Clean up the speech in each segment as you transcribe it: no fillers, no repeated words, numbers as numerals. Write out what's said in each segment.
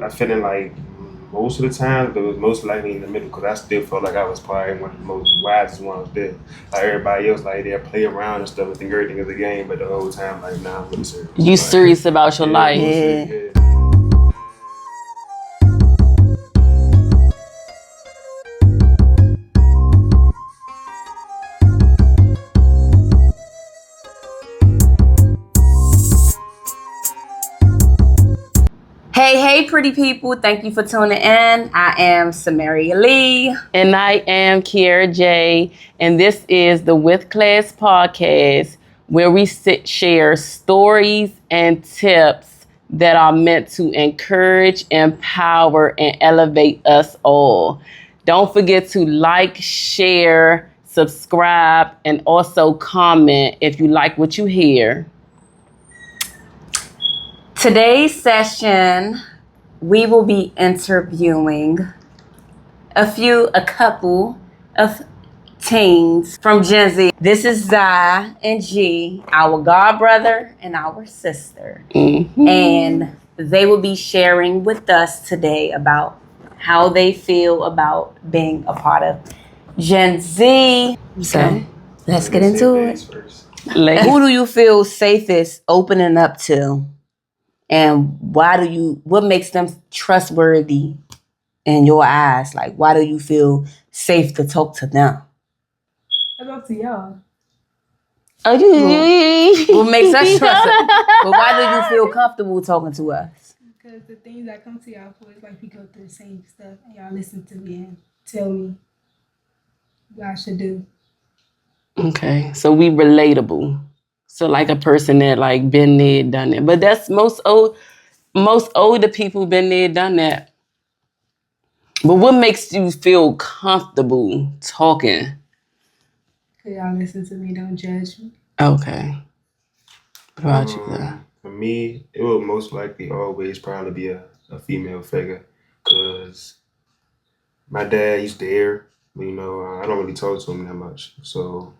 I feeling like most of the time, but it was most likely in the middle because I still felt like I was probably one of the most wisest ones there. Like everybody else, like they'll play around and stuff and think everything is a game, but the whole time, like, nah, I'm really serious. You serious about your life? Yeah. Hey, pretty people. Thank you for tuning in. I am Samaria Lee. And I am Kiara Jai. And this is the With Class podcast, where we share stories and tips that are meant to encourage, empower, and elevate us all. Don't forget to like, share, subscribe, and also comment if you like what you hear. Today's session, we will be interviewing a couple of teens from Gen Z. This is Zai and G, our god brother and our sister. Mm-hmm. And they will be sharing with us today about how they feel about being a part of Gen Z. So let's get into it. Who do you feel safest opening up to? And what makes them trustworthy in your eyes? Like, why do you feel safe to talk to them? It's up to y'all. What makes us trustworthy? But why do you feel comfortable talking to us? Because the things I come to y'all for is like we go through the same stuff and y'all listen to me and tell me what I should do. Okay, so we relatable. So like a person that like been there, done it. But that's most older people been there, done that. But what makes you feel comfortable talking? Because y'all listen to me, don't judge me. Okay. What about you, though? For me, it will most likely always probably be a female figure because my dad used to hear, but I don't really talk to him that much. So,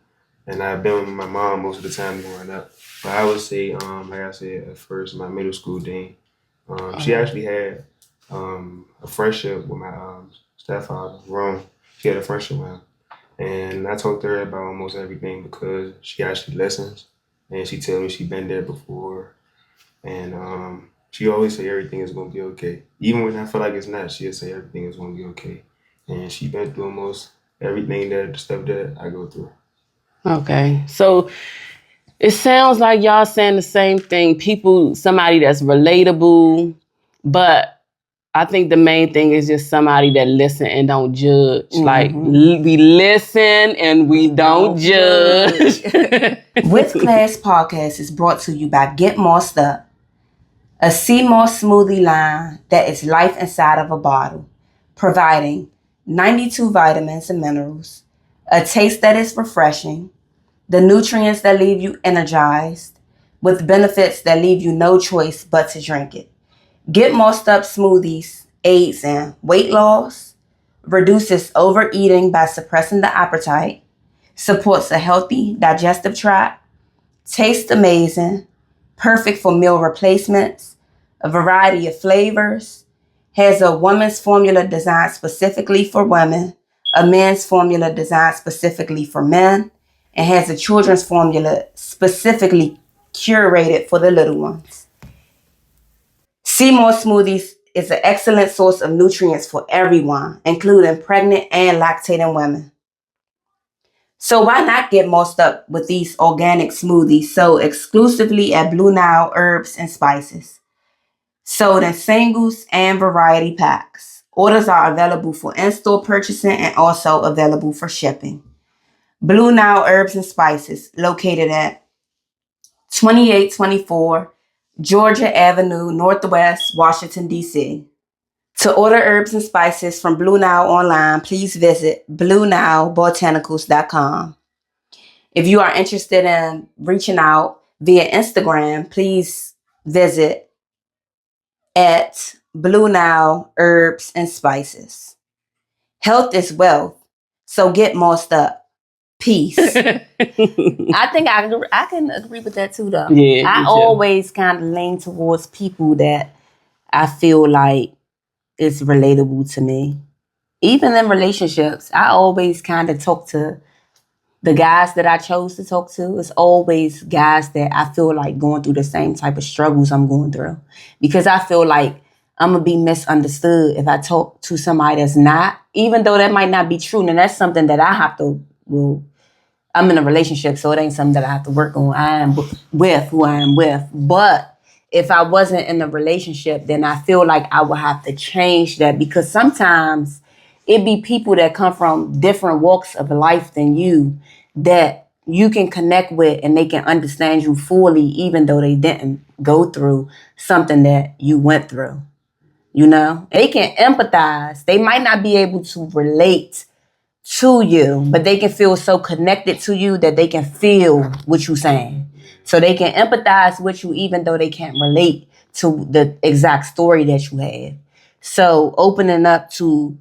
and I've been with my mom most of the time growing up. But I would say, like I said, at first, my middle school dean, she actually had a friendship with my stepfather, Ron. She had a friendship with him. And I talked to her about almost everything because she actually listens. And she tells me she's been there before. And she always say everything is going to be okay. Even when I feel like it's not, she'll say everything is going to be okay. And she been through almost everything the stuff that I go through. Okay. So it sounds like y'all saying the same thing. Somebody that's relatable, but I think the main thing is just somebody that listen and don't judge. Mm-hmm. Like we listen and we don't judge. With Class Podcast is brought to you by Get Mossed Up, a sea moss smoothie line that is life inside of a bottle, providing 92 vitamins and minerals, a taste that is refreshing, the nutrients that leave you energized, with benefits that leave you no choice but to drink it. Get Mossed Up smoothies aids in weight loss, reduces overeating by suppressing the appetite, supports a healthy digestive tract, tastes amazing, perfect for meal replacements, a variety of flavors, has a woman's formula designed specifically for women, a men's formula designed specifically for men, and has a children's formula specifically curated for the little ones. Seymour Smoothies is an excellent source of nutrients for everyone, including pregnant and lactating women. So why not get mossed up with these organic smoothies sold exclusively at Blue Nile Herbs and Spices? Sold in singles and variety packs. Orders are available for in-store purchasing and also available for shipping. Blue Nile Herbs and Spices, located at 2824 Georgia Avenue, Northwest, Washington, D.C. To order herbs and spices from Blue Nile online, please visit BlueNileBotanicals.com. If you are interested in reaching out via Instagram, please visit at Blue Nile Herbs and Spices. Health is wealth, so get mossed up. Peace. I think I can agree with that too, though. Yeah, I always kind of lean towards people that I feel like is relatable to me. Even in relationships, I always kind of talk to the guys that I chose to talk to. It's always guys that I feel like going through the same type of struggles I'm going through. Because I feel like I'm going to be misunderstood if I talk to somebody that's not, even though that might not be true. And that's something that I have to, well, I'm in a relationship, so it ain't something that I have to work on. I am with who I am with. But if I wasn't in a relationship, then I feel like I would have to change that, because sometimes it be people that come from different walks of life than you that you can connect with, and they can understand you fully, even though they didn't go through something that you went through. You know, they can empathize. They might not be able to relate to you, but they can feel so connected to you that they can feel what you're saying. So they can empathize with you even though they can't relate to the exact story that you have. So opening up to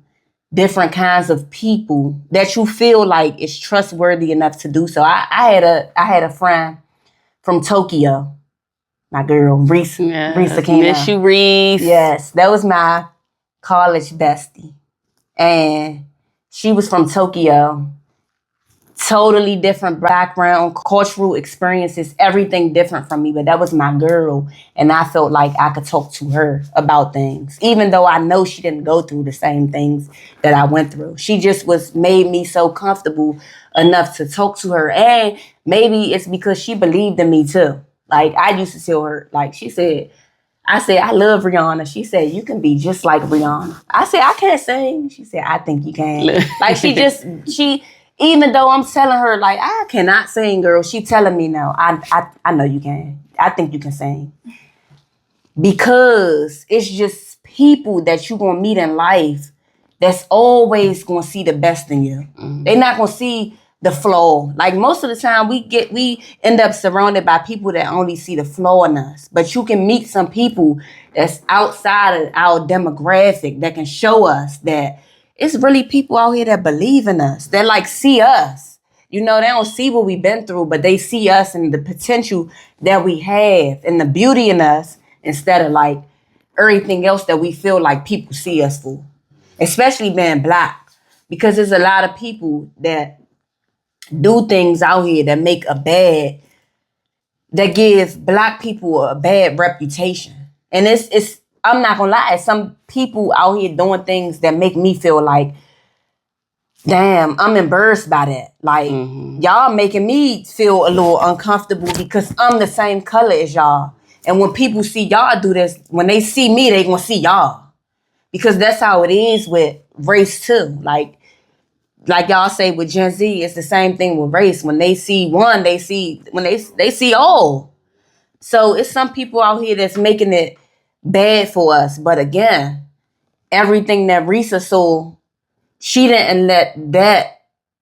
different kinds of people that you feel like is trustworthy enough to do so. I had a friend from Tokyo, my girl Reese Yes, Kina. miss you, Reese. Yes, that was my college bestie. And she was from Tokyo. Totally different background, cultural experiences, everything different from me. But that was my girl. And I felt like I could talk to her about things. Even though I know she didn't go through the same things that I went through. She just made me so comfortable enough to talk to her. And maybe it's because she believed in me too. Like I used to tell her, like she said, I said, I love Rihanna. She said, you can be just like Rihanna. I said, I can't sing. She said, I think you can. Like she, even though I'm telling her, like, I cannot sing, girl, she telling me now, I know you can. I think you can sing. Because it's just people that you're going to meet in life that's always going to see the best in you. Mm-hmm. They're not going to see the flaw. Like most of the time we end up surrounded by people that only see the flaw in us. But you can meet some people that's outside of our demographic that can show us that it's really people out here that believe in us. That like see us. You know, they don't see what we've been through, but they see us and the potential that we have and the beauty in us instead of like everything else that we feel like people see us for. Especially being Black. Because there's a lot of people that do things out here that that give Black people a bad reputation. And it's I'm not gonna lie, some people out here doing things that make me feel like, damn, I'm embarrassed by that. Like, y'all making me feel a little uncomfortable because I'm the same color as y'all. And when people see y'all do this, when they see me, they gonna see y'all. Because that's how it is with race too. Like y'all say with Gen Z, it's the same thing with race. When they see one, they see all. So it's some people out here that's making it bad for us. But again, everything that Risa saw, she didn't let that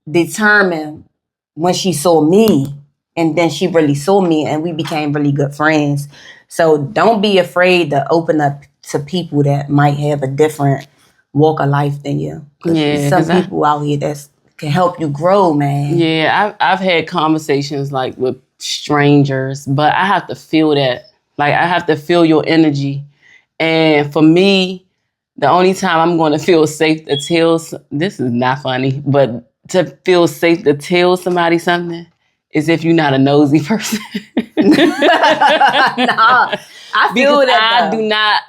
determine when she saw me. And then she really saw me and we became really good friends. So don't be afraid to open up to people that might have a different walk of life than you. Yeah, some people out here that can help you grow, man. Yeah, I've had conversations like with strangers, but I have to feel that. Like I have to feel your energy. And for me, the only time I'm going to feel safe to tell, this is not funny, but to feel safe to tell somebody something is if you're not a nosy person. No, I feel that. I do not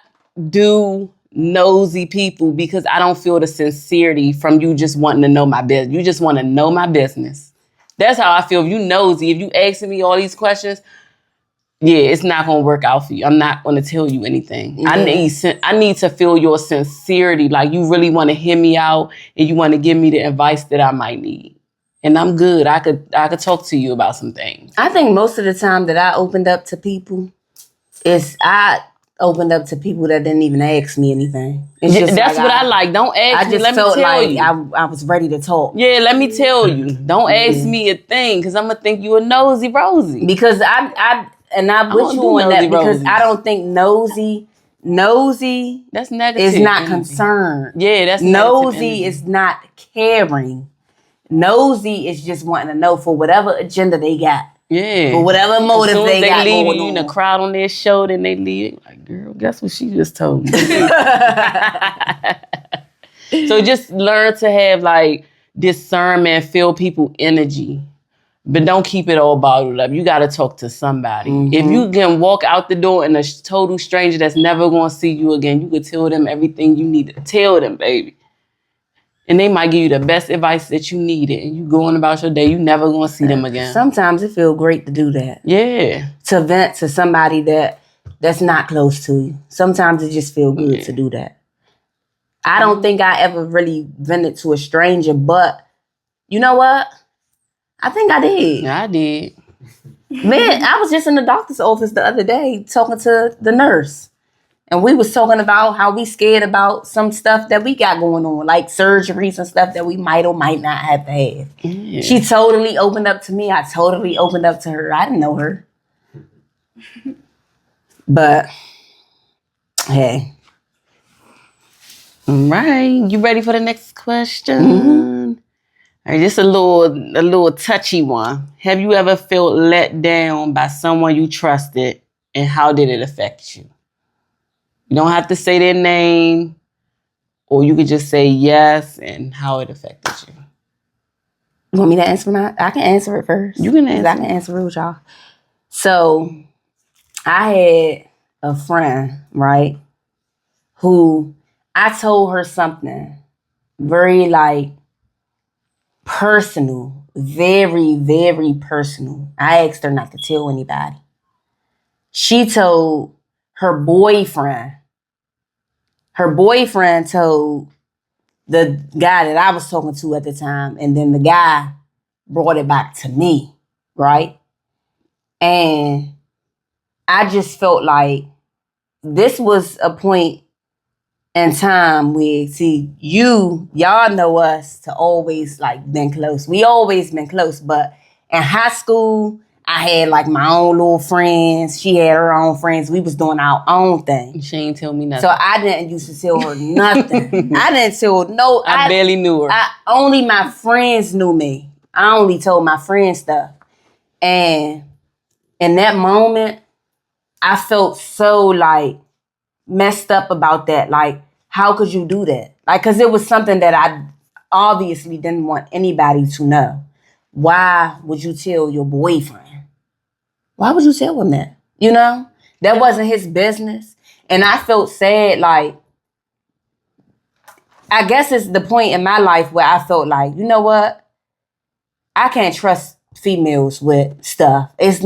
do nosy people because I don't feel the sincerity from you just wanting to know my business. You just want to know my business. That's how I feel. If you nosy, if you asking me all these questions, yeah, it's not going to work out for you. I'm not going to tell you anything. Yeah. I need to feel your sincerity. Like you really want to hear me out and you want to give me the advice that I might need. And I'm good. I could talk to you about some things. I think most of the time that I opened up to people I opened up to people that didn't even ask me anything. It's just that's like what I like. Don't ask me. Let me tell you. I was ready to talk. Yeah, let me tell you. Don't ask me a thing because I'm going to think you a nosy Rosie. Because I'm with you on that because I don't think nosy that's negative is not energy. Concerned. Yeah, that's nosy is not caring. Nosy is just wanting to know for whatever agenda they got. Yeah. For whatever motive As soon as they got leave going you on. in the crowd on their show, then they leave. Like, girl, guess what she just told me? So just learn to have like discernment, feel people energy. But don't keep it all bottled up. You got to talk to somebody. Mm-hmm. If you can walk out the door and a total stranger that's never going to see you again, you could tell them everything you need to tell them, baby. And they might give you the best advice that you needed. And you going about your day, you never going to see them again. Sometimes it feels great to do that. Yeah. To vent to somebody that's not close to you. Sometimes it just feels good to do that. I don't think I ever really vented to a stranger, but you know what? I think I did. Yeah, I did. Man, I was just in the doctor's office the other day talking to the nurse. And we was talking about how we scared about some stuff that we got going on, like surgeries and stuff that we might or might not have to have. Yeah. She totally opened up to me. I totally opened up to her. I didn't know her. But, hey. All right. You ready for the next question? Mm-hmm. All right, just a little touchy one. Have you ever felt let down by someone you trusted, and how did it affect you? You don't have to say their name, or you could just say yes and how it affected you. You want me to answer I can answer it first. You can answer. I can answer it with y'all. So, I had a friend, right, who I told her something very, like, personal, very, very personal. I asked her not to tell anybody. She told her boyfriend. Her boyfriend told the guy that I was talking to at the time, and then the guy brought it back to me, right? And I just felt like this was a point in time where, see, y'all know us to always like been close. We always been close, but in high school, I had like my own little friends. She had her own friends. We was doing our own thing. She ain't tell me nothing. So I didn't used to tell her nothing. I didn't tell I barely knew her. Only my friends knew me. I only told my friends stuff. And in that moment, I felt so like messed up about that. Like, how could you do that? Like, because it was something that I obviously didn't want anybody to know. Why would you tell your boyfriend? Why would you tell him that? You know? That wasn't his business. And I felt sad, like, I guess it's the point in my life where I felt like, you know what? I can't trust females with stuff. It's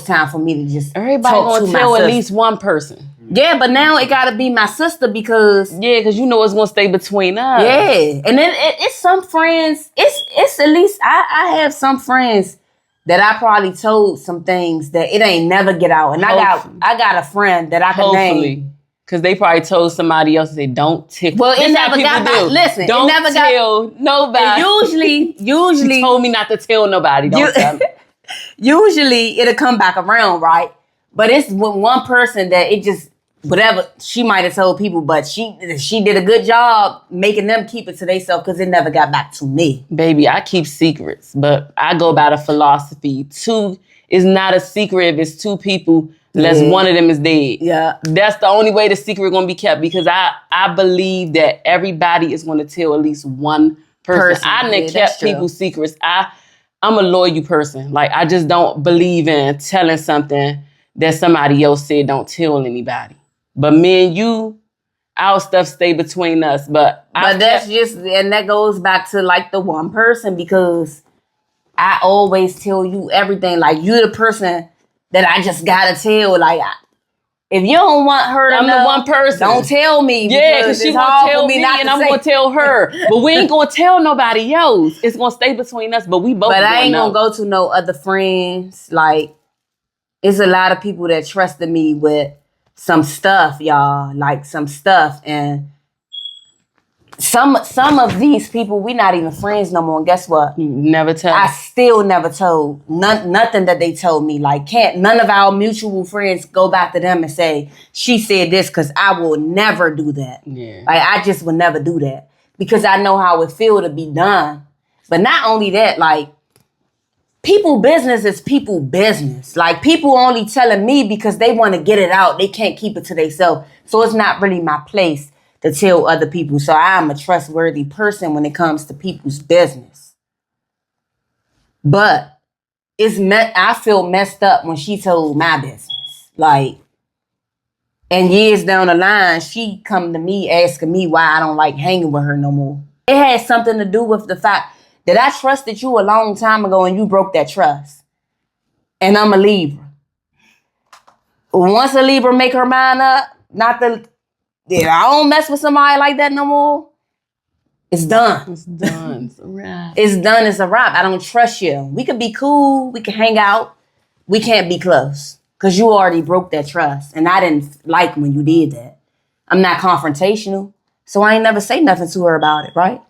time for me to just Everybody talk gonna to tell my at sister. least one person. Yeah, but now it gotta be my sister because you know it's gonna stay between us. yeah, and then it's some friends. It's at least I have some friends that I probably told some things that it ain't never get out, and I got a friend that I can name. Because they probably told somebody else they don't tell. Well, it never got back. Listen, don't it never tell nobody. Usually, she told me not to tell nobody. Don't tell me. Usually, it'll come back around, right? But it's with one person that it just whatever she might have told people, but she did a good job making them keep it to themselves because it never got back to me. Baby, I keep secrets, but I go by the philosophy. Two is not a secret if it's two people. Unless one of them is dead. Yeah. That's the only way the secret going to be kept because I believe that everybody is going to tell at least one person. I done kept people's secrets. I'm a loyal person. Like, I just don't believe in telling something that somebody else said don't tell anybody. But me and you, our stuff stay between us. But that goes back to like the one person because I always tell you everything. Like, you're the person that I just gotta tell. Like, if you don't want her to know, I'm the one person. Don't tell me. Yeah, because she won't tell me and I'm going to tell her. But we ain't going to tell nobody else. It's going to stay between us, but we both But I ain't going to go to no other friends. Like, it's a lot of people that trusted me with some stuff, y'all. Like, some stuff. And some of these people, we not even friends no more. And guess what? Never tell. I still never told nothing that they told me. Like, none of our mutual friends go back to them and say, she said this, because I will never do that. Yeah. Like, I just would never do that. Because I know how it feel to be done. But not only that, like, people business is people business. Like, people only telling me because they want to get it out. They can't keep it to themselves. So it's not really my place to tell other people. So I'm a trustworthy person when it comes to people's business. But I feel messed up when she told my business. Like, and years down the line, she come to me asking me why I don't like hanging with her no more. It had something to do with the fact that I trusted you a long time ago and you broke that trust. And I'm a Libra. Once a Libra make her mind up, I don't mess with somebody like that no more, it's done. It's done. It's a wrap. It's done. It's a wrap. I don't trust you. We could be cool. We can hang out. We can't be close because you already broke that trust. And I didn't like when you did that. I'm not confrontational. So I ain't never say nothing to her about it, right?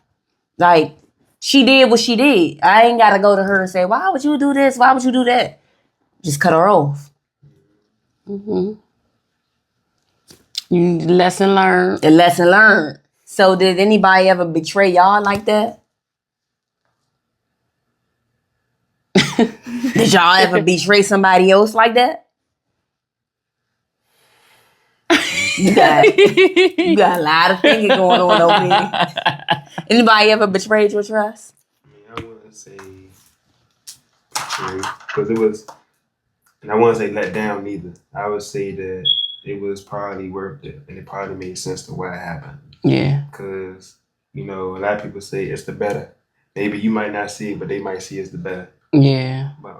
Like, she did what she did. I ain't got to go to her and say, why would you do this? Why would you do that? Just cut her off. Mm-hmm. Lesson learned. The lesson learned. So did anybody ever betray y'all like that? Did y'all ever betray somebody else like that? You got a lot of thinking going on over here. Anybody ever betrayed your trust? I mean, I wouldn't say betray, because it was, and I wouldn't say let down neither. I would say that it was probably worth it, and it probably made sense to why it happened. Yeah. Because, a lot of people say it's the better. Maybe you might not see it, but they might see it's the better. Yeah. But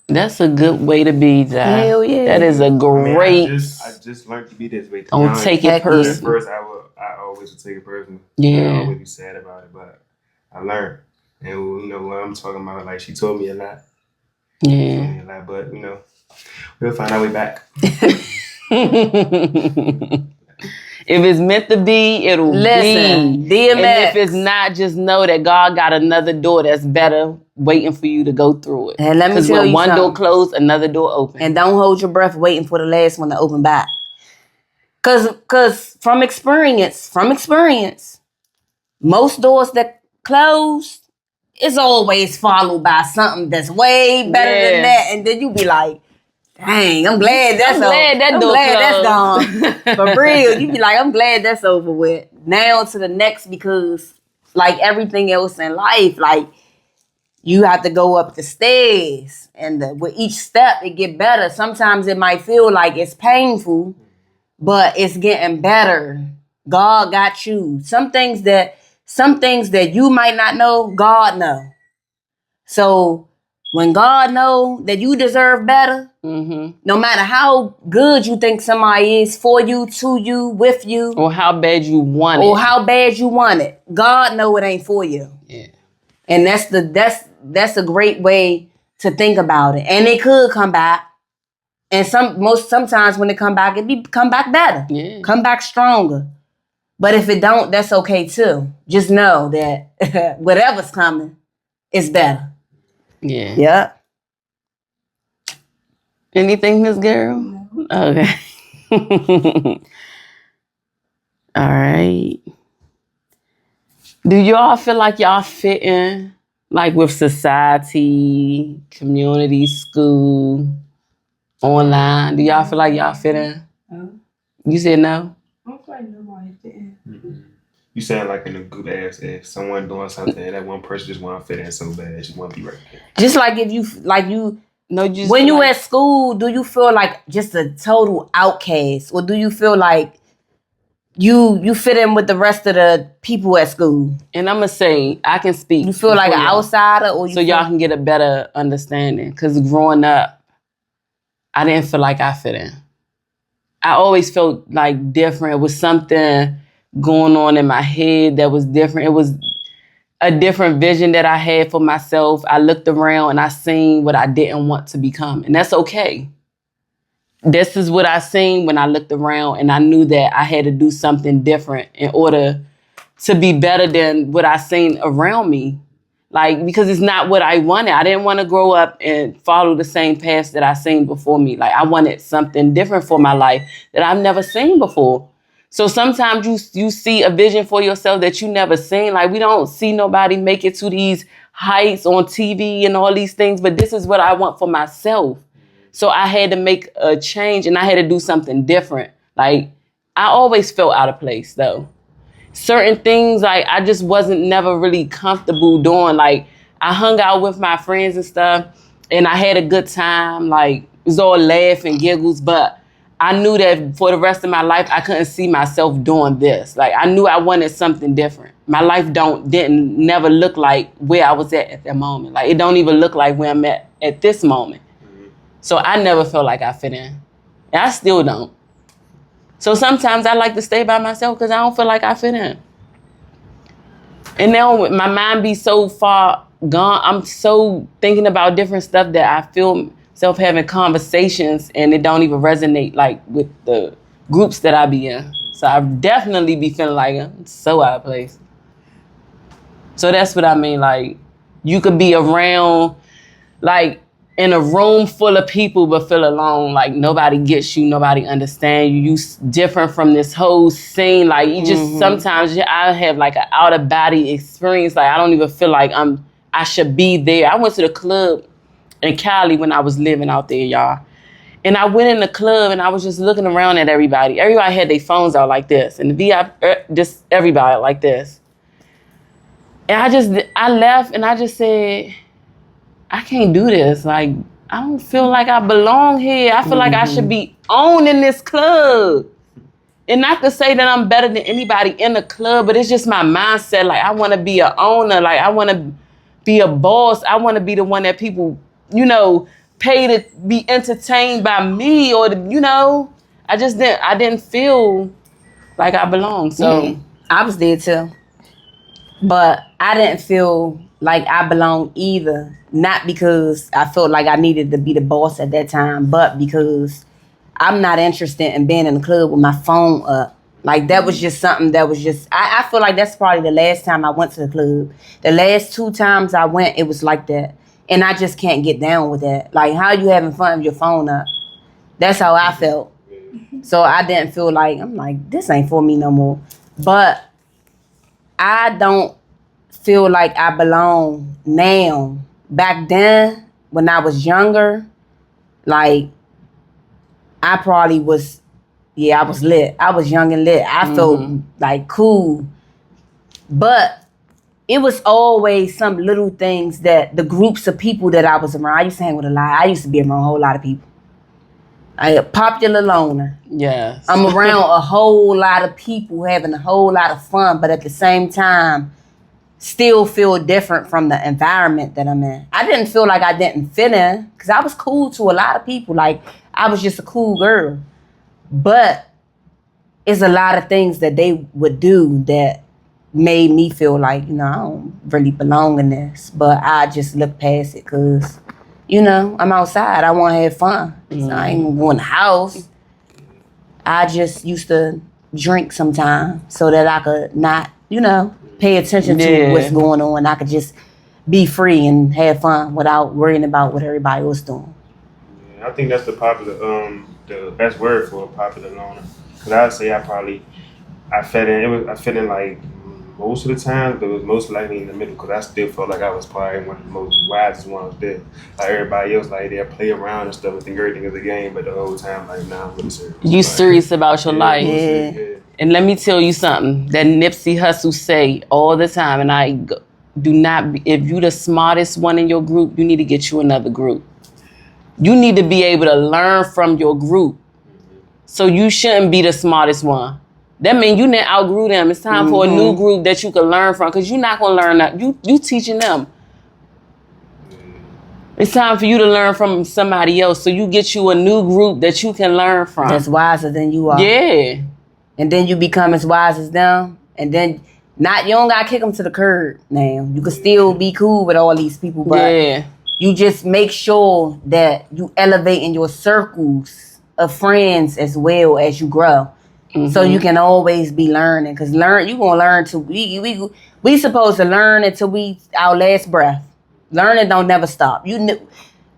that's a good way to be, Zach. Hell yeah. That is a great. I just learned to be this way. Don't take it personal. At first, I always would take it personal. Yeah. I always be sad about it, but I learned. And what I'm talking about, like, she told me a lot. Yeah. But we'll find our way back. If it's meant to be, it'll be. DMX. And if it's not, just know that God got another door that's better waiting for you to go through it. And let me tell Because when you one something. door closed, another door open. And don't hold your breath waiting for the last one to open back. Cause from experience, most doors that close is always followed by something that's way better than that. And then you be like, dang, I'm glad that's gone. For real. You be like, I'm glad that's over with. Now to the next, because like everything else in life, like you have to go up the stairs. And with each step, it get better. Sometimes it might feel like it's painful, but it's getting better. God got you. Some things that you might not know, God know. So when God know that you deserve better, no matter how good you think somebody is for you, to you, with you, or how bad you want it, God know it ain't for you. Yeah. And that's a great way to think about it. And it could come back. And sometimes when it come back, come back better. Yeah. Come back stronger. But if it don't, that's okay too. Just know that whatever's coming is better. Yeah. Yep. Anything, Miss Girl? No. Okay. All right. Do y'all feel like y'all fit in, like with society, community, school, online? Do y'all feel like y'all fit in? No. You said no? I don't feel like nobody fit in. Mm-hmm. You sound like in a group if someone doing something and that one person just want to fit in so bad, just want to be right there. Just like if you when you at school, do you feel like just a total outcast, or do you feel like you fit in with the rest of the people at school? And I'm gonna say I can speak. You feel like an outsider, or y'all can get a better understanding. Because growing up, I didn't feel like I fit in. I always felt like different. It was something going on in my head that was different. It was a different vision that I had for myself. I looked around and I seen what I didn't want to become. And that's okay. This is what I seen when I looked around, and I knew that I had to do something different in order to be better than what I seen around me. Like, because it's not what I wanted. I didn't want to grow up and follow the same path that I seen before me. Like, I wanted something different for my life that I've never seen before. So sometimes you see a vision for yourself that you never seen. Like, we don't see nobody make it to these heights on TV and all these things, but this is what I want for myself. So I had to make a change and I had to do something different. Like, I always felt out of place though. Certain things, like, I just wasn't never really comfortable doing. Like, I hung out with my friends and stuff and I had a good time. Like, it was all laugh and giggles, but I knew that for the rest of my life, I couldn't see myself doing this. Like, I knew I wanted something different. My life didn't never look like where I was at that moment. Like, it don't even look like where I'm at this moment. So I never felt like I fit in. And I still don't. So sometimes I like to stay by myself because I don't feel like I fit in. And now my mind be so far gone. I'm so thinking about different stuff that I feel myself having conversations and it don't even resonate like with the groups that I be in. So I definitely be feeling like I'm so out of place. So that's what I mean. Like, you could be around, like, in a room full of people but feel alone. Like, nobody gets you, nobody understands you. You different from this whole scene. Like, you just sometimes I have like an out of body experience. Like, I don't even feel like I should be there. I went to the club in Cali when I was living out there, y'all. And I went in the club and I was just looking around at everybody. Everybody had their phones out like this, and the VIP, just everybody like this. And I left and I just said, I can't do this. Like, I don't feel like I belong here. I feel like I should be owning this club. And not to say that I'm better than anybody in the club, but it's just my mindset. Like, I want to be an owner. Like, I want to be a boss. I want to be the one that people, pay to be entertained by me or, I didn't feel like I belonged. So I was there too. But I didn't feel like I belonged either. Not because I felt like I needed to be the boss at that time, but because I'm not interested in being in the club with my phone up. Like, that was just something that was just, I feel like that's probably the last time I went to the club. The last 2 times I went, it was like that. And I just can't get down with that. Like, how you having fun with your phone up? That's how I felt. So I didn't feel like, I'm like, this ain't for me no more. But I don't feel like I belong now. Back then, when I was younger, like, I probably was, I was lit. I was young and lit. I felt like cool. But it was always some little things that the groups of people that I was around. I used to hang with a lot. I used to be around a whole lot of people. I a popular loner. Yes. I'm around a whole lot of people having a whole lot of fun, but at the same time, still feel different from the environment that I'm in. I didn't feel like I didn't fit in because I was cool to a lot of people. Like, I was just a cool girl. But it's a lot of things that they would do that made me feel like, I don't really belong in this. But I just look past it because, I'm outside. I want to have fun. So I ain't going to the house. I just used to drink sometimes so that I could not, pay attention to what's going on. I could just be free and have fun without worrying about what everybody was doing. Yeah, I think that's the best word for a popular loner. Because I would say I fit in. I fit in like most of the time, but it was most likely in the middle because I still felt like I was probably one of the most wisest ones there. Like, everybody else, like, they'll play around and stuff and think everything is a game, but the whole time, like, nah, I'm really serious. You serious about your life. Yeah. And let me tell you something that Nipsey Hussle say all the time, and I do not, if you the smartest one in your group, you need to get you another group. You need to be able to learn from your group. So you shouldn't be the smartest one. That means you didn't outgrew them. It's time for a new group that you can learn from, because you're not going to learn that. You teaching them. It's time for you to learn from somebody else. So you get you a new group that you can learn from. That's wiser than you are. Yeah. And then you become as wise as them. And then you don't got to kick them to the curb now. You can still be cool with all these people. But you just make sure that you elevate in your circles of friends as well as you grow. So you can always be learning. Because you're going to learn till we supposed to learn until our last breath. Learning don't never stop.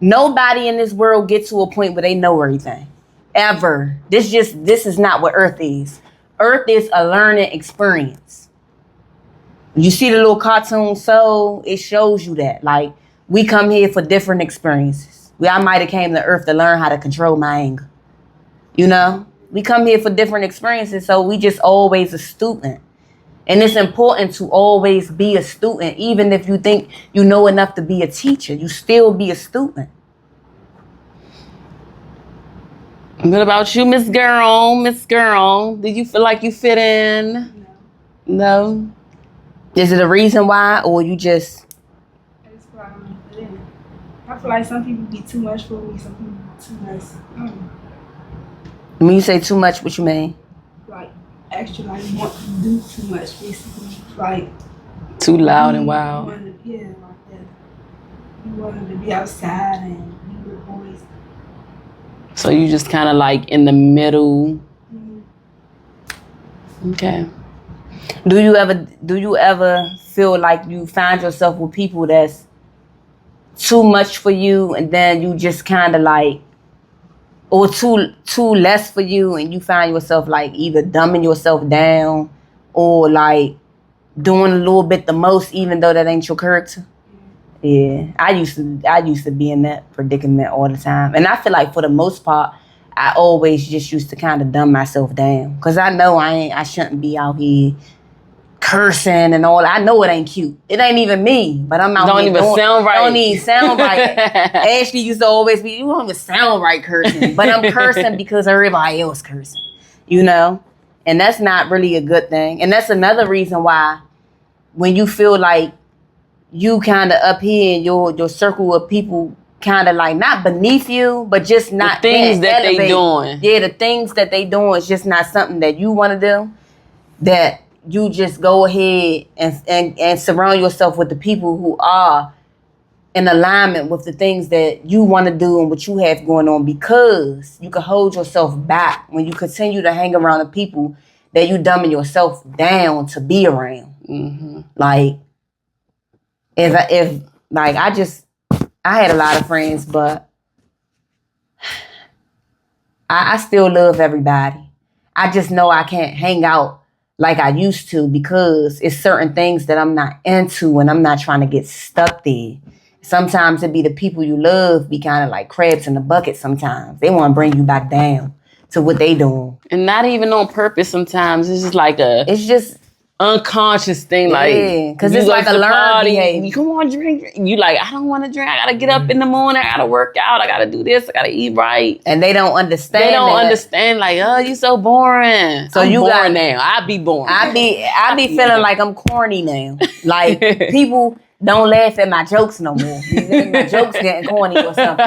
Nobody in this world gets to a point where they know everything. Ever. This is not what Earth is. Earth is a learning experience. You see the little cartoon soul, it shows you that. Like, we come here for different experiences. I might have came to Earth to learn how to control my anger. You know? We come here for different experiences, so we just always a student. And it's important to always be a student. Even if you think you know enough to be a teacher, you still be a student. What about you, Miss Girl? Miss Girl, do you feel like you fit in? No? Is it a reason why, or you just... I just feel like I don't fit in. I feel like some people be too much for me, some people be too less. When you say too much, what you mean? Like, extra, like, want to do too much, basically. Like, too loud and wild. Like that. You wanted to be outside and be with boys. So you just kind of like in the middle. Mm-hmm. Okay. Do you ever feel like you find yourself with people that's too much for you, and then you just kind of like, or too less for you, and you find yourself like either dumbing yourself down or like doing a little bit the most, even though that ain't your character? Yeah, I used to be in that predicament all the time, and I feel like for the most part, I always just used to kind of dumb myself down, cause I know I shouldn't be out here cursing and all. I know it ain't cute. It ain't even me, but I'm out here. Don't even sound right. Ashley used to always be, you don't even sound right cursing, but I'm cursing because everybody else cursing, you know, and that's not really a good thing. And that's another reason why, when you feel like you kind of up here in your circle of people kind of like not beneath you, but just not the things that they doing. Yeah, the things that they doing is just not something that you want to do. That you just go ahead and surround yourself with the people who are in alignment with the things that you want to do and what you have going on, because you can hold yourself back when you continue to hang around the people that you dumbing yourself down to be around. Mm-hmm. Like, if like I had a lot of friends, but I still love everybody. I just know I can't hang out like I used to, because it's certain things that I'm not into and I'm not trying to get stuck there. Sometimes it be the people you love be kind of like crabs in the bucket sometimes. They want to bring you back down to what they doing. And not even on purpose sometimes. It's just like it's just unconscious thing, like, because it's like a learned behavior. Come on, drink. You like, I don't want to drink. I gotta get up in the morning. I gotta work out. I gotta do this. I gotta eat right. And they don't understand. They don't understand. Like, oh, you so boring. So you boring now. I be boring. I be feeling like I'm corny now. Like, people don't laugh at my jokes no more. My jokes getting corny or something.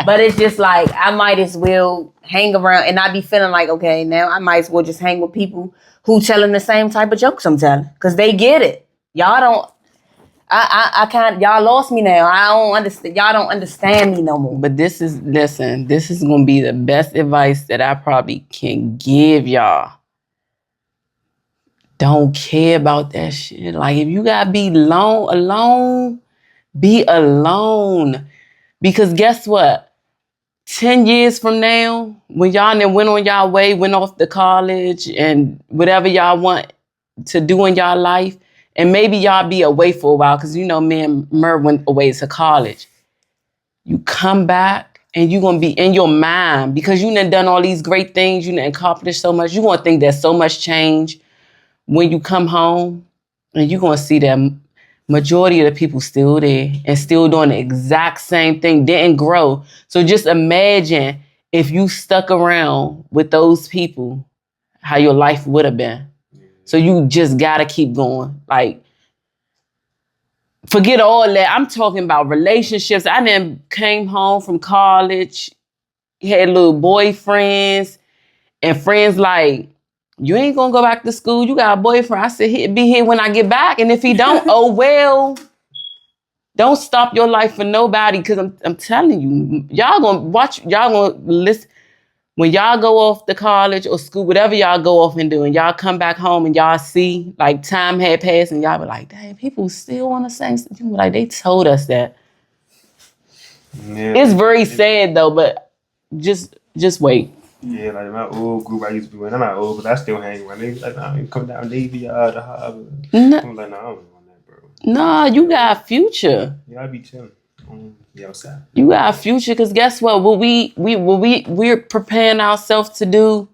But it's just like, I might as well hang around, and I be feeling like, okay, now I might as well just hang with people who telling the same type of jokes I'm telling, because they get it. Y'all don't. I can't. Y'all lost me now. I don't understand. Y'all don't understand me no more. But this is gonna be the best advice that I probably can give y'all. Don't care about that shit. Like, if you gotta be alone, be alone. Because guess what? 10 years from now, when y'all then went on y'all way, went off to college and whatever y'all want to do in y'all life, and maybe y'all be away for a while, because you know me and Merv went away to college. You come back and you're going to be in your mind, because you done all these great things, you done accomplished so much. You're going to think there's so much change when you come home, and you're going to see that majority of the people still there and still doing the exact same thing, didn't grow. So just imagine if you stuck around with those people, how your life would have been. So you just gotta keep going. Like, forget all that. I'm talking about relationships. I then came home from college, had little boyfriends, and friends like, you ain't gonna go back to school. You got a boyfriend. I said, he'll be here when I get back. And if he don't, oh well. Don't stop your life for nobody, because I'm telling you, y'all gonna listen. When y'all go off to college or school, whatever y'all go off and do, and y'all come back home and y'all see, like, time had passed, and y'all be like, dang, people still want the same stuff. Like, they told us that. Yeah. It's very sad though, but just wait. Yeah, like my old group I used to be with. I'm not old, but I still hang with. They like, nah, you come down Navy Yard, the harbor. I'm like, nah, I don't want that, bro. Nah, you got a future. Yeah, I be chilling. The outside. You got a future, because guess what? What we're preparing ourselves to do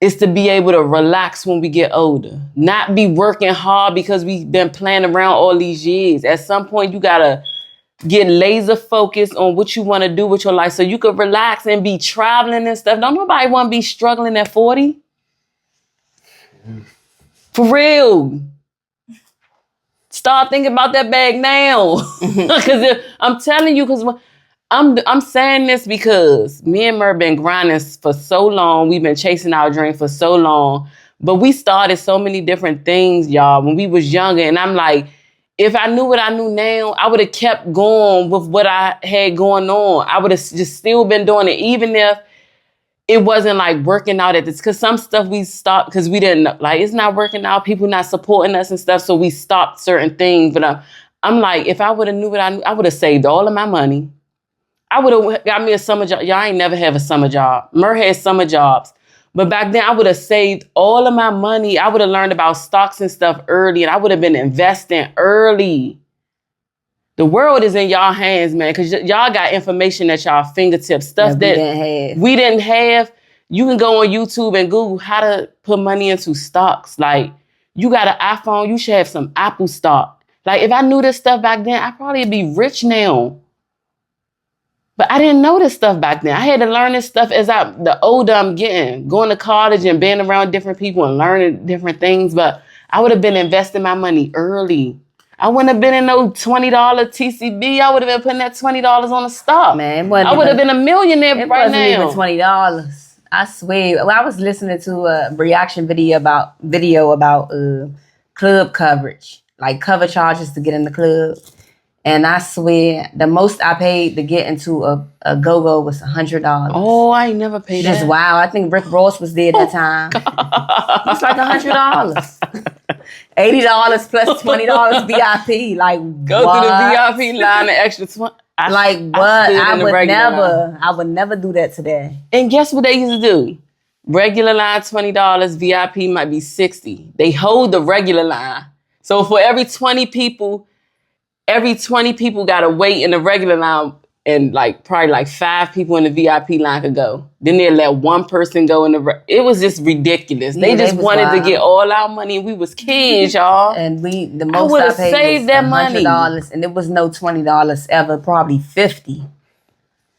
is to be able to relax when we get older. Not be working hard because we've been playing around all these years. At some point, you gotta get laser focused on what you want to do with your life so you could relax and be traveling and stuff. Don't nobody want to be struggling at 40. For real. Start thinking about that bag now. Because I'm telling you, because I'm saying this because me and Mer been grinding for so long. We've been chasing our dream for so long. But we started so many different things, y'all, when we was younger. And I'm like, if I knew what I knew now, I would have kept going with what I had going on. I would have just still been doing it, even if it wasn't like working out at this. Because some stuff we stopped because we didn't, like, it's not working out. People not supporting us and stuff. So we stopped certain things. But I'm like, if I would have knew what I knew, I would have saved all of my money. I would have got me a summer job. Y'all ain't never have a summer job. Mer had summer jobs. But back then, I would have saved all of my money. I would have learned about stocks and stuff early, and I would have been investing early. The world is in y'all hands, man, because y'all got information at y'all fingertips. Stuff that we didn't have. You can go on YouTube and Google how to put money into stocks. Like, you got an iPhone, you should have some Apple stock. Like, if I knew this stuff back then, I'd probably be rich now. But I didn't know this stuff back then. I had to learn this stuff as the older I'm getting, going to college and being around different people and learning different things. But I would have been investing my money early. I wouldn't have been in no $20 TCB. I would have been putting that $20 on a stock. Man, I would have been a millionaire right now. It wasn't even $20. I swear. Well, I was listening to a reaction video about club coverage, like cover charges to get in the club. And I swear, the most I paid to get into a go-go was $100. Oh, I ain't never paid that. Just wow. I think Rick Ross was there that time. It's like $100. $80 plus $20 VIP. Like, go what? through the VIP line, the extra 20. Like, what? I would never do that today. And guess what they used to do? Regular line, $20. VIP might be $60. They hold the regular line. So for every 20 people got to wait in the regular line, and like probably like 5 people in the VIP line could go. Then they'd let one person go in it was just ridiculous. Yeah, they just wanted wild. to get all our money, and we was kids, y'all. And the most I paid saved was that money. $100, and it was no $20 ever, probably $50.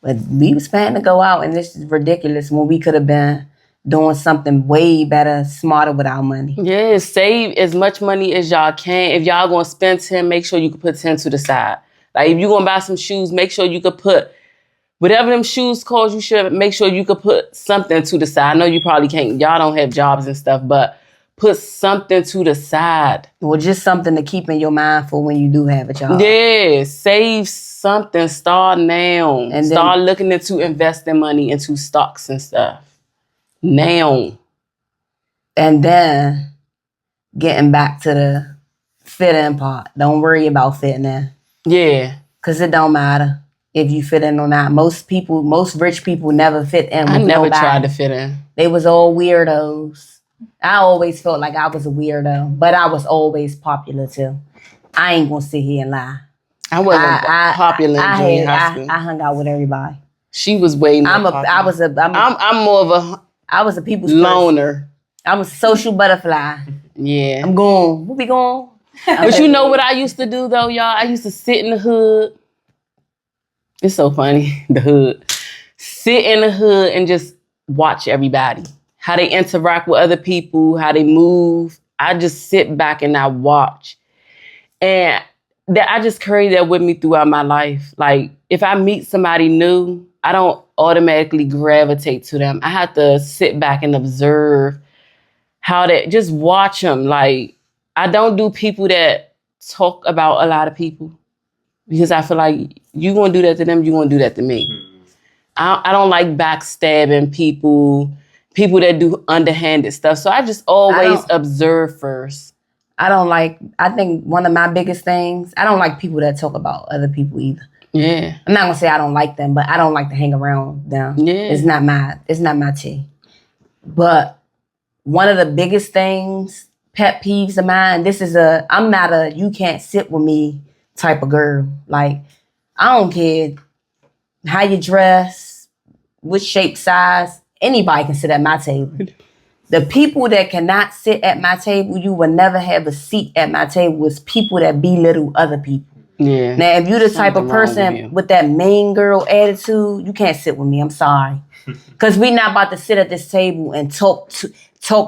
But we was paying to go out, and this is ridiculous when we could have been doing something way better, smarter with our money. Yeah, save as much money as y'all can. If y'all gonna spend 10, make sure you can put 10 to the side. Like, if you gonna buy some shoes, make sure you could put whatever them shoes cost. You should make sure you could put something to the side. I know you probably can't. Y'all don't have jobs and stuff, but put something to the side. Well, just something to keep in your mind for when you do have a job. Yeah, save something. Start now. And start looking into investing money into stocks and stuff. Now. And then getting back to the fit in part. Don't worry about fitting in. Yeah. Because it don't matter if you fit in or not. Most rich people never fit in. I never tried to fit in. They was all weirdos. I always felt like I was a weirdo. But I was always popular too. I ain't going to sit here and lie. I wasn't popular in junior high school. I hung out with everybody. She was way more popular. I'm more of a... I was a people's loner. Person. I was a social butterfly. Yeah. I'm going. Where we going? But you know what I used to do though, y'all? I used to sit in the hood. It's so funny, the hood. Sit in the hood and just watch everybody. How they interact with other people, how they move. I just sit back and I watch. And I just carry that with me throughout my life. Like, if I meet somebody new, I don't automatically gravitate to them. I have to sit back and observe how they, just watch them. Like, I don't do people that talk about a lot of people, because I feel like you gonna do that to them, you gonna do that to me. I don't like backstabbing people that do underhanded stuff. So I just always observe first. I think one of my biggest things, I don't like people that talk about other people either. Yeah. I'm not gonna say I don't like them, but I don't like to hang around them. Yeah. It's not my tea. But one of the biggest things, pet peeves of mine, I'm not a you can't sit with me type of girl. Like, I don't care how you dress, what shape, size, anybody can sit at my table. The people that cannot sit at my table, you will never have a seat at my table, is people that belittle other people. Yeah. Now, if you're the type of Something wrong with person you. with that mean girl attitude, you can't sit with me. I'm sorry. Because we not about to sit at this table and talk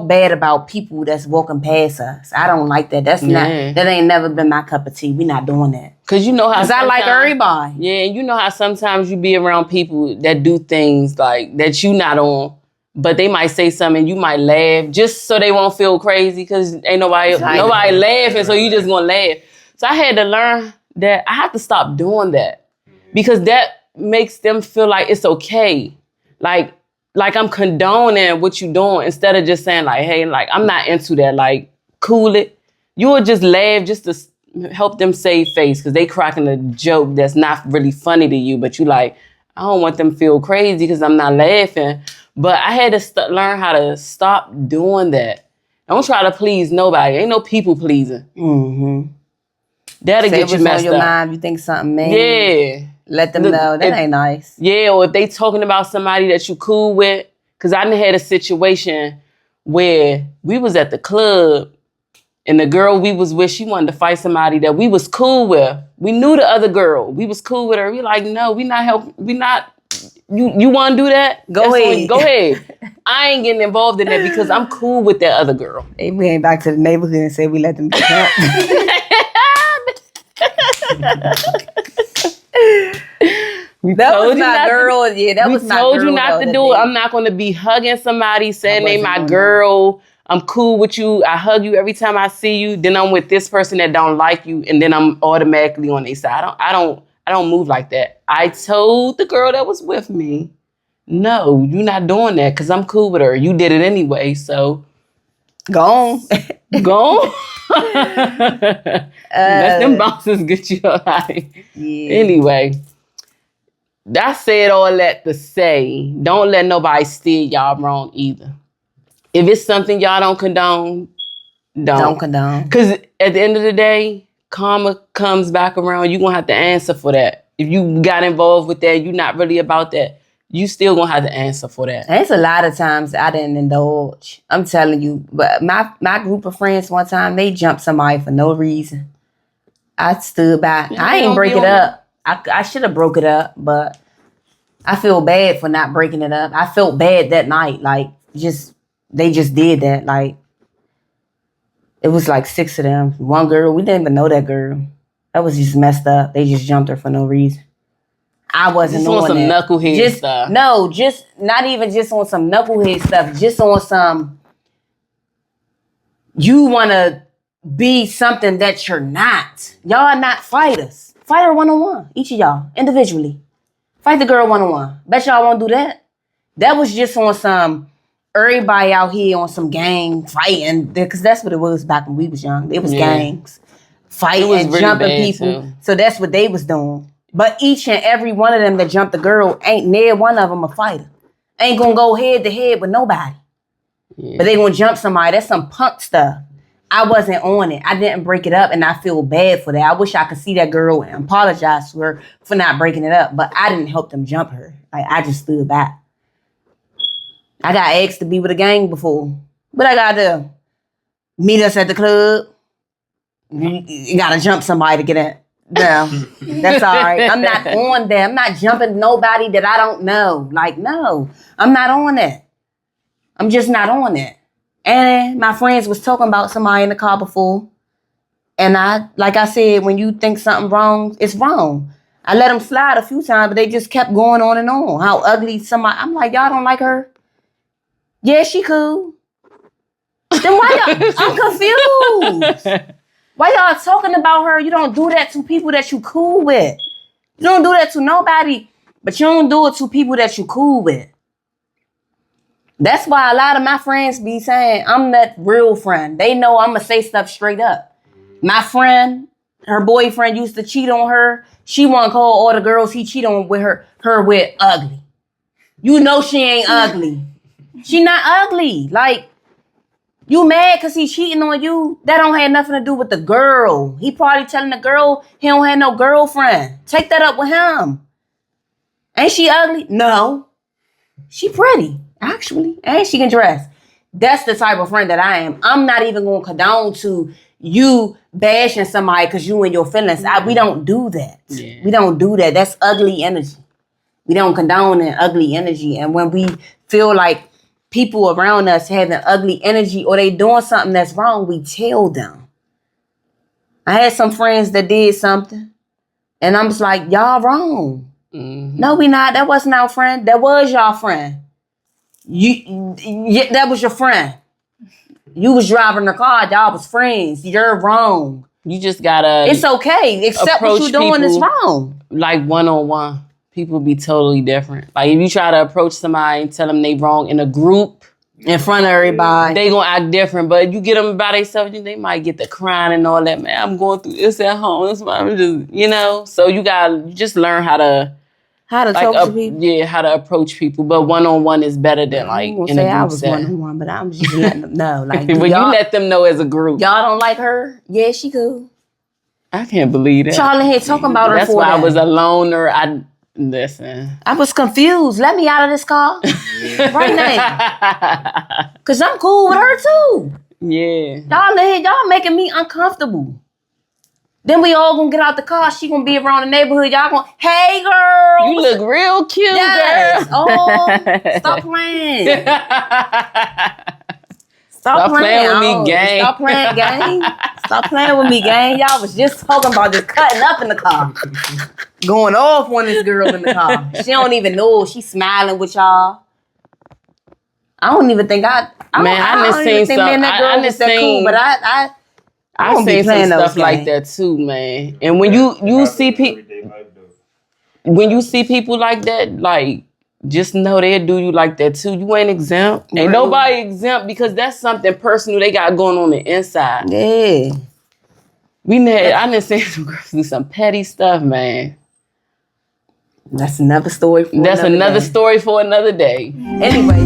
bad about people that's walking past us. I don't like that. That ain't never been my cup of tea. We not doing that. Because you know how I like everybody. Yeah, and you know how sometimes you be around people that do things like that you not on, but they might say something and you might laugh just so they won't feel crazy because ain't nobody laughing, so you just gonna laugh. So I had to learn that I have to stop doing that because that makes them feel like it's okay. Like I'm condoning what you doing instead of just saying like, hey, like I'm not into that. Like, cool it. You would just laugh just to help them save face because they cracking a joke that's not really funny to you, but you like, I don't want them to feel crazy because I'm not laughing. But I had to learn how to stop doing that. Don't try to please nobody. Ain't no people pleasing. Mm-hmm. That'll get you messed on your up. mind. You think something mean? Yeah. Let them know. That ain't nice. Yeah, or if they talking about somebody that you cool with. Because I done had a situation where we was at the club and the girl we was with, she wanted to fight somebody that we was cool with. We knew the other girl. We was cool with her. We like, no, we not help. We not. You want to do that? Go ahead. Go ahead. I ain't getting involved in that because I'm cool with that other girl. They came back to the neighborhood and said we let them get up. That was my girl. Yeah, that was my girl. We told you not to do it. I'm not going to be hugging somebody saying they my girl. I'm cool with you. I hug you every time I see you. Then I'm with this person that don't like you, and then I'm automatically on their side. I don't move like that. I told the girl that was with me, no, you're not doing that because I'm cool with her. You did it anyway, so go on. Go on. Let them bouncers get you all right. Yeah. Anyway, I said all that to say, don't let nobody steer y'all wrong either. If it's something y'all don't condone, don't condone. Because at the end of the day, karma comes back around. You're going to have to answer for that. If you got involved with that, you're not really about that, you still going to have to answer for that. And it's a lot of times I didn't indulge. I'm telling you. But my group of friends one time, they jumped somebody for no reason. I stood by. Yeah, I ain't break it up. I should have broke it up, but I feel bad for not breaking it up. I felt bad that night. Like, they just did that. Like, it was like 6 of them. One girl, we didn't even know that girl. That was just messed up. They just jumped her for no reason. I wasn't on some knucklehead stuff. No, just not even just on some knucklehead stuff. Just on some, you want to be something that you're not. Y'all are not fighters. Fight her one-on-one. Each of y'all, individually. Fight the girl one-on-one. Bet y'all won't do that. That was just on some, everybody out here on some gang fighting. Because that's what it was back when we was young. It was gangs. Fighting and really jumping people. Too. So that's what they was doing. But each and every one of them that jumped the girl, ain't near one of them a fighter. Ain't gonna go head to head with nobody. Yeah. But they gonna jump somebody. That's some punk stuff. I wasn't on it. I didn't break it up, and I feel bad for that. I wish I could see that girl and apologize to her for not breaking it up. But I didn't help them jump her. Like, I just stood back. I got asked to be with a gang before. But I gotta meet us at the club. You gotta jump somebody to get in. No, that's all right. I'm not on that. I'm not jumping nobody that I don't know. Like, no, I'm not on that. I'm just not on that. And my friends was talking about somebody in the car before. And like I said, when you think something wrong, it's wrong. I let them slide a few times, but they just kept going on and on. How ugly somebody. I'm like, y'all don't like her? Yeah, she cool. Then why y'all? I'm confused. Why y'all talking about her? You don't do that to people that you cool with. You don't do that to nobody, but you don't do it to people that you cool with. That's why a lot of my friends be saying, I'm that real friend. They know I'm going to say stuff straight up. My friend, her boyfriend used to cheat on her. She want to call all the girls he cheat on with her with ugly. You know she ain't ugly. She not ugly. Like, you mad because he cheating on you? That don't have nothing to do with the girl. He probably telling the girl he don't have no girlfriend. Take that up with him. Ain't she ugly? No. She pretty, actually. And she can dress. That's the type of friend that I am. I'm not even going to condone to you bashing somebody because you in your feelings. We don't do that. Yeah. We don't do that. That's ugly energy. We don't condone an ugly energy. And when we feel like people around us having ugly energy or they doing something that's wrong, we tell them. I had some friends that did something and I'm just like, y'all wrong. Mm-hmm. No, we not. That wasn't our friend. That was y'all friend. That was your friend. You was driving the car. Y'all was friends. You're wrong. You just gotta. It's okay. Except what you're doing is wrong. Like one-on-one. People be totally different. Like if you try to approach somebody and tell them they wrong in a group, in front of everybody, they gonna act different. But if you get them by themselves, they might get the crying and all that. Man, I'm going through this at home. That's why I'm just, So you just learn how to talk to people. Yeah, how to approach people. But one-on-one is better than like in a group I was setting. one-on-one, but I'm just letting them know. Like when you let them know as a group. Y'all don't like her? Yeah, she cool. I can't believe that. Charlie here talking about her. That's why I was a loner. Listen. I was confused. Let me out of this car right now. Cause I'm cool with her too. Yeah. Y'all making me uncomfortable. Then we all gonna get out the car. She gonna be around the neighborhood. Y'all gonna, hey girl. You look real cute, yes. girl. Oh, stop playing. Stop playing with me, gang. Stop playing, gang. Stop playing with me, gang. Y'all was just talking about just cutting up in the car. Going off on this girl in the car. She don't even know. She's smiling with y'all. I don't even think I done seen some. Cool, but I've seen some stuff like that too, man. And when you see people, when you see people like that, like just know they'll do you like that too. You ain't exempt. Ain't nobody exempt because that's something personal they got going on the inside. Yeah. I done seen some girls do some petty stuff, man. That's another story for another story for another day. Anyway,